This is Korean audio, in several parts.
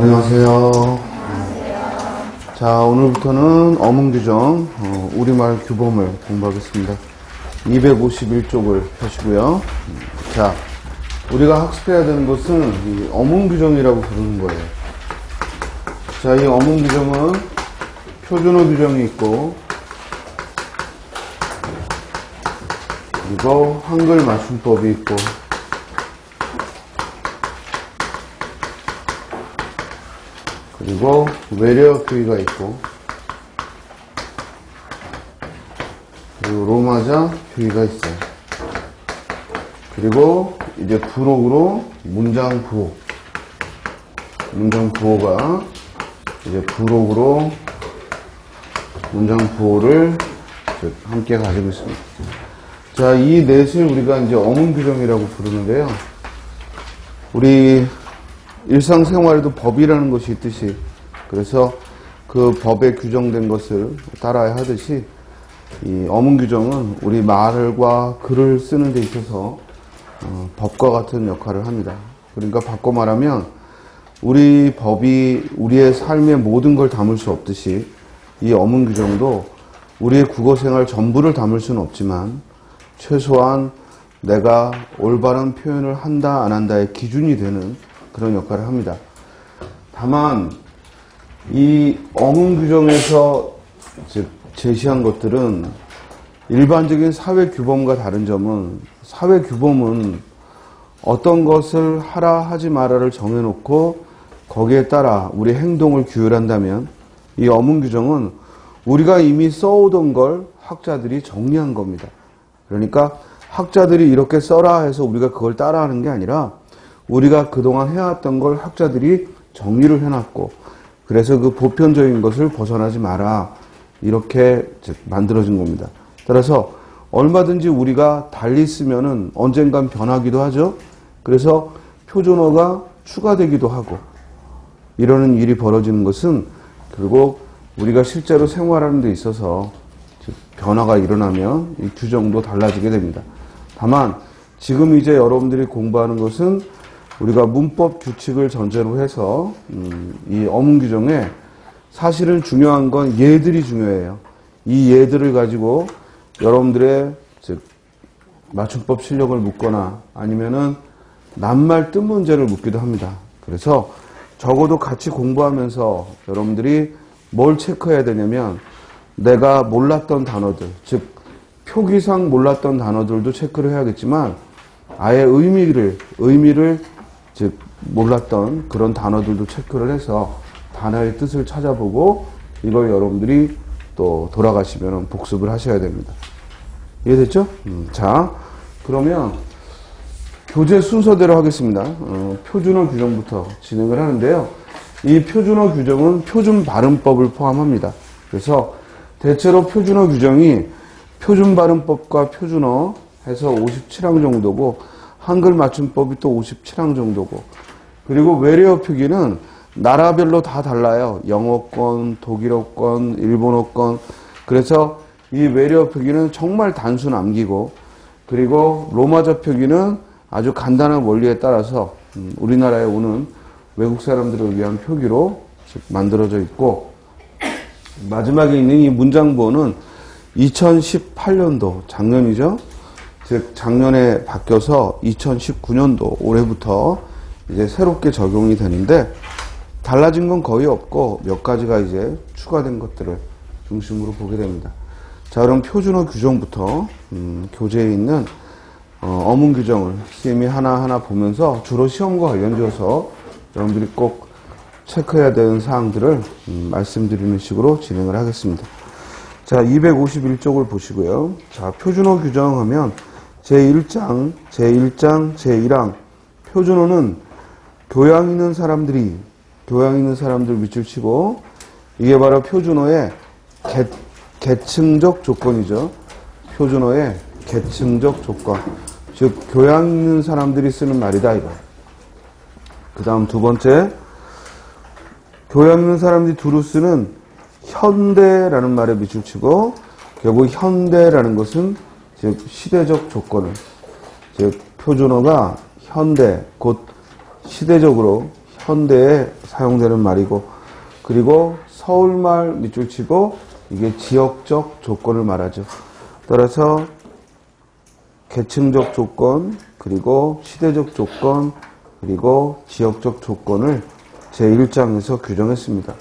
안녕하세요. 자, 오늘부터는 어문규정, 우리말 규범을 공부하겠습니다. 251쪽을 펴시고요. 자, 우리가 학습해야 되는 것은 이 어문규정이라고 부르는 거예요. 자, 이 어문규정은 표준어 규정이 있고, 그리고 한글 맞춤법이 있고, 그리고 외래어 표기가 있고, 그리고 로마자 표기가 있어요. 그리고 이제 부록으로 문장 부호가 이제 부록으로 문장 부호를 함께 가지고 있습니다. 자, 이 넷을 우리가 이제 어문규정이라고 부르는데요. 우리 일상생활에도 법이라는 것이 있듯이, 그래서 그 법에 규정된 것을 따라야 하듯이 이 어문규정은 우리 말과 글을 쓰는 데 있어서 법과 같은 역할을 합니다. 그러니까 바꿔 말하면 우리 법이 우리의 삶의 모든 걸 담을 수 없듯이 이 어문규정도 우리의 국어생활 전부를 담을 수는 없지만 최소한 내가 올바른 표현을 한다 안 한다의 기준이 되는 그런 역할을 합니다. 다만 이 어문규정에서 제시한 것들은 일반적인 사회규범과 다른 점은, 사회규범은 어떤 것을 하라 하지 마라를 정해놓고 거기에 따라 우리 행동을 규율한다면, 이 어문규정은 우리가 이미 써오던 걸 학자들이 정리한 겁니다. 그러니까 학자들이 이렇게 써라 해서 우리가 그걸 따라하는 게 아니라 우리가 그동안 해왔던 걸 학자들이 정리를 해놨고, 그래서 그 보편적인 것을 벗어나지 마라, 이렇게 만들어진 겁니다. 따라서 얼마든지 우리가 달리 쓰면은 언젠간 변하기도 하죠. 그래서 표준어가 추가되기도 하고, 이러는 일이 벌어지는 것은 결국 우리가 실제로 생활하는 데 있어서 변화가 일어나면 이 규정도 달라지게 됩니다. 다만 지금 이제 여러분들이 공부하는 것은 우리가 문법 규칙을 전제로 해서 이 어문규정에 사실은 중요한 건 예들이 중요해요. 이 예들을 가지고 여러분들의 맞춤법 실력을 묻거나 아니면은 낱말 뜻 문제를 묻기도 합니다. 그래서 적어도 같이 공부하면서 여러분들이 뭘 체크해야 되냐면, 내가 몰랐던 단어들, 즉 표기상 몰랐던 단어들도 체크를 해야겠지만 아예 의미를 즉 몰랐던 그런 단어들도 체크를 해서 단어의 뜻을 찾아보고 이걸 여러분들이 또 돌아가시면 복습을 하셔야 됩니다. 이해됐죠? 자, 그러면 교재 순서대로 하겠습니다. 표준어 규정부터 진행을 하는데요. 이 표준어 규정은 표준 발음법을 포함합니다. 그래서 대체로 표준어 규정이 표준 발음법과 표준어 해서 57항 정도고, 한글 맞춤법이 또 57항 정도고, 그리고 외래어 표기는 나라별로 다 달라요. 영어권, 독일어권, 일본어권. 그래서 이 외래어 표기는 정말 단순 암기고, 그리고 로마자 표기는 아주 간단한 원리에 따라서 우리나라에 오는 외국 사람들을 위한 표기로 만들어져 있고, 마지막에 있는 이 문장부호는 2018년도, 작년이죠. 즉 작년에 바뀌어서 2019년도 올해부터 이제 새롭게 적용이 되는데, 달라진 건 거의 없고 몇 가지가 이제 추가된 것들을 중심으로 보게 됩니다. 자, 그럼 표준어 규정부터 교재에 있는 어문규정을 쌤이 하나하나 보면서 주로 시험과 관련지어서 여러분들이 꼭 체크해야 되는 사항들을 말씀드리는 식으로 진행을 하겠습니다. 자, 251쪽을 보시고요. 자, 표준어 규정하면 제1장, 제1항. 표준어는 교양 있는 사람들 밑줄 치고, 이게 바로 표준어의 계층적 조건이죠. 표준어의 계층적 조건. 즉, 교양 있는 사람들이 쓰는 말이다, 이거. 그 다음 두 번째, 교양 있는 사람들이 두루 쓰는 현대라는 말에 밑줄 치고, 결국 현대라는 것은 즉 시대적 조건을, 즉 표준어가 현대, 곧 시대적으로 현대에 사용되는 말이고, 그리고 서울말 밑줄 치고 이게 지역적 조건을 말하죠. 따라서 계층적 조건, 그리고 시대적 조건, 그리고 지역적 조건을 제1장에서 규정했습니다.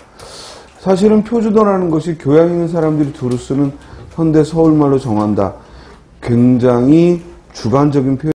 사실은 표준어라는 것이 교양 있는 사람들이 두루 쓰는 현대 서울말로 정한다. 굉장히 주관적인 표현.